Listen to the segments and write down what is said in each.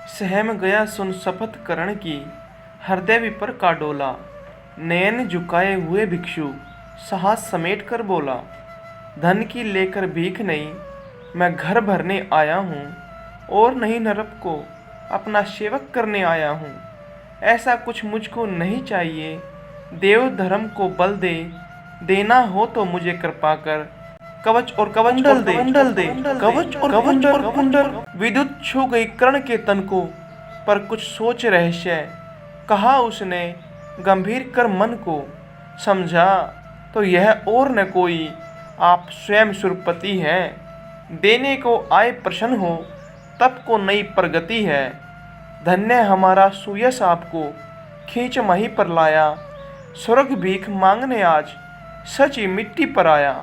सहम गया सुन शपथ करण की, हृदय विपर का डोला। नयन झुकाए हुए भिक्षु साहस समेट कर बोला, धन की लेकर भीख नहीं, मैं घर भरने आया हूँ, और नहीं नरक को अपना सेवक करने आया हूँ। ऐसा कुछ मुझको नहीं चाहिए, देव धर्म को बल दे, देना हो तो मुझे कृपा कर। कवच और कुंडल दे, कवच और कुंडल। विद्युत छू गई कर्ण के तन को, पर कुछ सोच रहस्य कहा उसने गंभीर कर मन को। समझा तो यह और न कोई, आप स्वयं सुरपति हैं। देने को आए प्रसन्न हो, तब को नई प्रगति है। धन्य हमारा सुयश आपको खींच मही पर लाया, स्वर्ग भीख मांगने आज सच ही मिट्टी पर आया।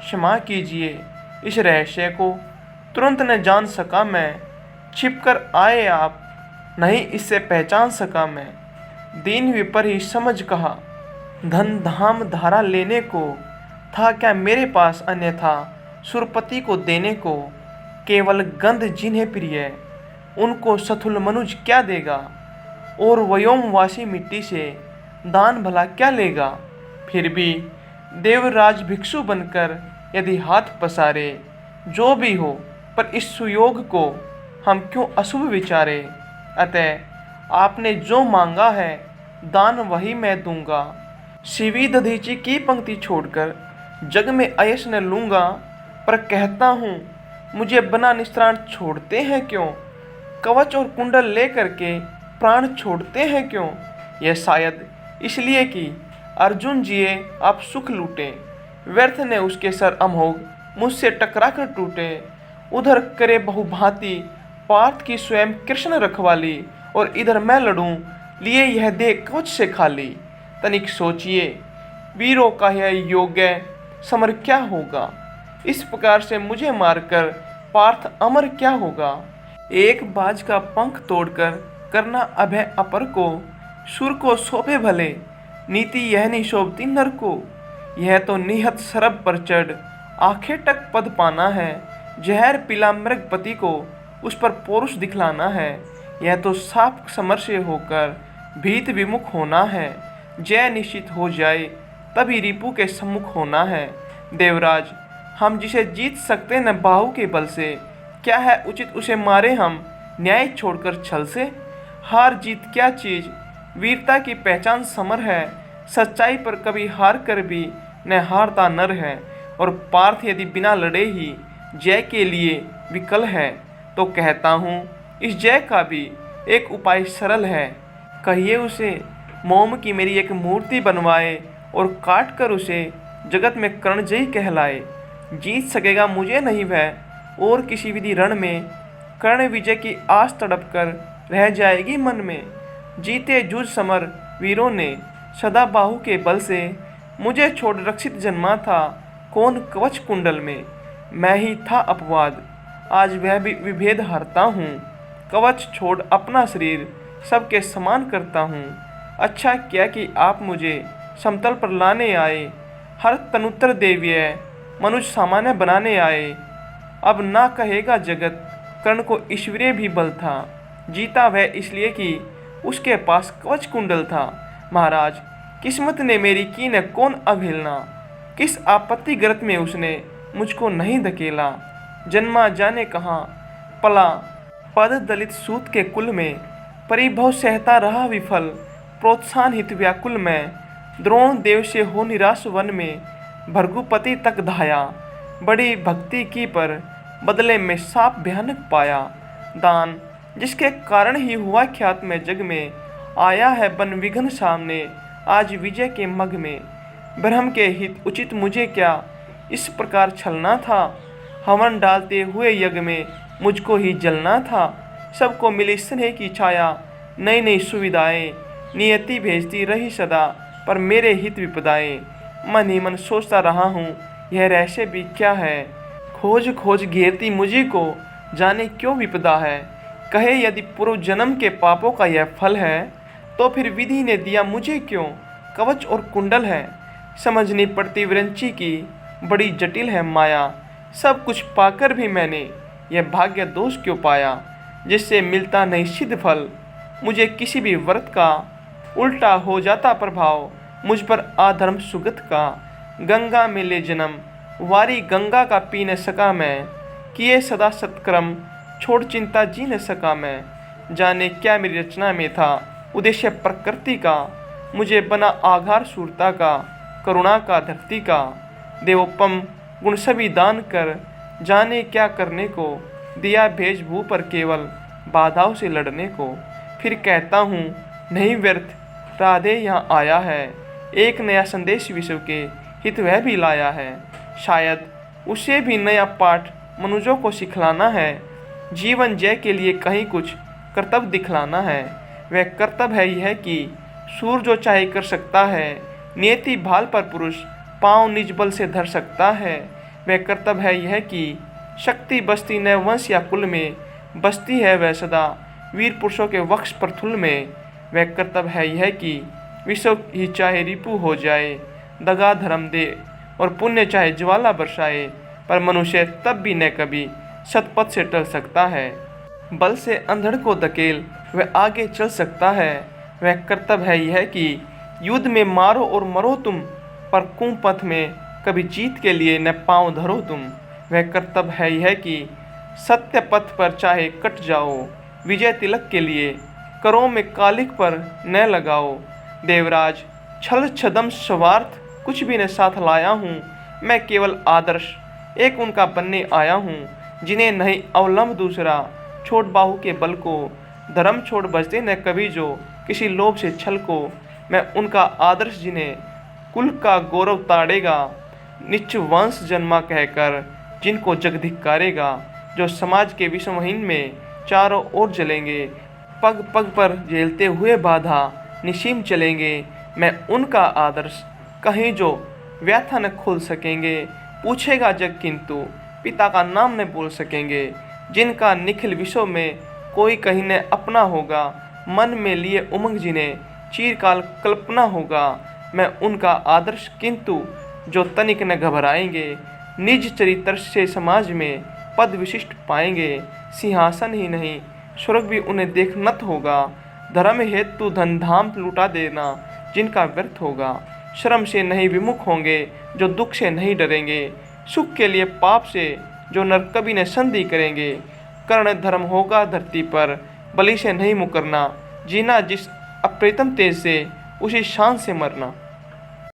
क्षमा कीजिए इस रहस्य को तुरंत न जान सका मैं, छिप कर आए आप नहीं इससे पहचान सका मैं। दीन विपर ही समझ कहा, धन धाम धारा लेने को था क्या मेरे पास अन्यथा सुरपति को देने को। केवल गंध जिन्हें प्रिय उनको सथुल मनुज क्या देगा, और व्योमवासी मिट्टी से दान भला क्या लेगा। फिर भी देवराज भिक्षु बनकर यदि हाथ पसारे, जो भी हो पर इस सुयोग को हम क्यों अशुभ विचारे। अतः आपने जो मांगा है दान वही मैं दूंगा, शिवी दधीची की पंक्ति छोड़कर जग में अयश न लूंगा। पर कहता हूँ मुझे बना निस्त्राण छोड़ते हैं क्यों, कवच और कुंडल ले करके प्राण छोड़ते हैं क्यों। यह शायद इसलिए कि अर्जुन जिए आप सुख लूटे, व्यर्थ ने उसके सर अमोघ मुझसे टकरा कर टूटे। उधर करे बहुभांति पार्थ की स्वयं कृष्ण रखवाली, और इधर मैं लड़ूं लिए यह दे कवच से खाली। तनिक सोचिए वीरों का यह योग्य समर क्या होगा, इस प्रकार से मुझे मारकर पार्थ अमर क्या होगा। एक बाज का पंख तोड़कर करना अभय अपर को, सुर को सौंपे भले नीति यह नहीं शोभती नर को। यह तो निहत सरब पर चढ़ आखिर तक पद पाना है, जहर पिला मृगपति को उस पर पौरुष दिखलाना है। यह तो साप समर से होकर भीत विमुख होना है, जय निश्चित हो जाए तभी रिपु के सम्मुख होना है। देवराज हम जिसे जीत सकते न बाहु के बल से, क्या है उचित उसे मारे हम न्याय छोड़कर छल से। हार जीत क्या चीज, वीरता की पहचान समर है, सच्चाई पर कभी हार कर भी न हारता नर है। और पार्थ यदि बिना लड़े ही जय के लिए विकल है, तो कहता हूँ इस जय का भी एक उपाय सरल है। कहिए उसे मोम की मेरी एक मूर्ति बनवाए, और काट कर उसे जगत में कर्णजयी कहलाए। जीत सकेगा मुझे नहीं वह, और किसी विधि रण में कर्ण विजय की आस तड़प कर रह जाएगी मन में। जीते जूझ समर वीरों ने सदा बाहु के बल से, मुझे छोड़ रक्षित जन्मा था कौन कवच कुंडल में। मैं ही था अपवाद, आज वह भी विभेद हरता हूँ। कवच छोड़ अपना शरीर सबके समान करता हूँ। अच्छा किया कि आप मुझे समतल पर लाने आए, हर तनुत्र देवीय मनुष्य सामान्य बनाने आए। अब ना कहेगा जगत कर्ण को ईश्वरीय भी बल था, जीता वह इसलिए कि उसके पास कवच कुंडल था। महाराज किस्मत ने मेरी की न कौन अवहेलना, किस आपत्ति ग्रत में उसने मुझको नहीं धकेला। जन्मा जाने कहाँ पला पद दलित सूत के कुल में, परिभव सहता रहा विफल प्रोत्साहन हित व्याकुल में। द्रोण देव से हो निराश वन में, भृगुपति तक धाया बड़ी भक्ति की, पर बदले में साप भयानक पाया। दान जिसके कारण ही हुआ ख्यात में जग में, आया है बन विघ्न सामने आज विजय के मग में। ब्रह्म के हित उचित मुझे क्या इस प्रकार छलना था, हवन डालते हुए यज्ञ में मुझको ही जलना था। सबको मिली स्नेह की छाया, नई नई सुविधाएं नियति भेजती रही सदा, पर मेरे हित विपदाएं। मन ही मन सोचता रहा हूँ यह रहस्य भी क्या है, खोज खोज घेरती मुझे को जाने क्यों विपदा है। कहे यदि पूर्व जन्म के पापों का यह फल है, तो फिर विधि ने दिया मुझे क्यों कवच और कुंडल है। समझनी पड़ती विरंची की बड़ी जटिल है माया, सब कुछ पाकर भी मैंने यह भाग्य दोष क्यों पाया। जिससे मिलता नहीं सिद्ध फल। मुझे किसी भी व्रत का उल्टा हो जाता प्रभाव, मुझ पर अधर्म सुगत का। गंगा में ले जन्म, वारी गंगा का पी न सका मैं। किए सदा सत्कर्म, छोड़ चिंता जी न सका मैं। जाने क्या मेरी रचना में था उद्देश्य प्रकृति का। मुझे बना आधार शूरता का, करुणा का धरती का। देवोपम गुण सभी दान कर, जाने क्या करने को। दिया भेज भू पर केवल, बाधाओं से लड़ने को। फिर कहता हूँ नहीं व्यर्थ राधे यहाँ आया है। एक नया संदेश विश्व के हित वह भी लाया है। शायद उसे भी नया पाठ मनुष्यों को सिखलाना है। जीवन जय के लिए कहीं कुछ कर्तव्य दिखलाना है। वह कर्तव्य है यह कि सूर जो चाहे कर सकता है। नियति भाल पर पुरुष पाँव निज बल से धर सकता है। वह कर्तव्य है यह कि शक्ति बसती न वंश या कुल में, बसती है वह सदा वीर पुरुषों के वक्ष प्रथुल में। वह कर्तव्य है यह कि विश्व ही चाहे रिपु हो जाए, दगा धर्म दे और पुण्य चाहे ज्वाला बरसाए, पर मनुष्य तब भी न कभी सतपथ से टल सकता है। बल से अंधड़ को धकेल वह आगे चल सकता है। वह कर्तव्य है यह कि युद्ध में मारो और मरो तुम, पर कुपथ में कभी जीत के लिए न पाँव धरो तुम। वह कर्तव्य है यह कि सत्य पथ पर चाहे कट जाओ, विजय तिलक के लिए करों में कालिक पर न लगाओ। देवराज छल छदम स्वार्थ कुछ भी न साथ लाया हूँ। मैं केवल आदर्श एक उनका बनने आया हूँ, जिन्हें नहीं अवलंब दूसरा छोड़ बाहु के बल को। धर्म छोड़ बजते न कभी जो किसी लोभ से छल को। मैं उनका आदर्श जिन्हें कुल का गौरव ताड़ेगा, नीच वंश जन्मा कहकर जिनको जग धिक्कारेगा। जो समाज के विषमहीन में चारों ओर जलेंगे, पग पग पर झेलते हुए बाधा निसीम चलेंगे। मैं उनका आदर्श कहीं जो व्यथा न खोल सकेंगे। पूछेगा जग किंतु पिता का नाम न बोल सकेंगे। जिनका निखिल विश्व में कोई कहीं न अपना होगा, मन में लिए उमंग जिन्हें चिरकाल कल्पना होगा। मैं उनका आदर्श किंतु जो तनिक न घबराएंगे, निज चरित्र से समाज में पद विशिष्ट पाएंगे। सिंहासन ही नहीं स्वर्ग भी उन्हें देख नत होगा। धर्म हेतु धन धाम लुटा देना जिनका व्यर्थ होगा। श्रम से नहीं विमुख होंगे जो दुख से नहीं डरेंगे। सुख के लिए पाप से जो नर कभी न संधि करेंगे। कर्ण धर्म होगा धरती पर, बलि से नहीं मुकरना। जीना जिस अप्रितम तेज से, उसी शान से मरना।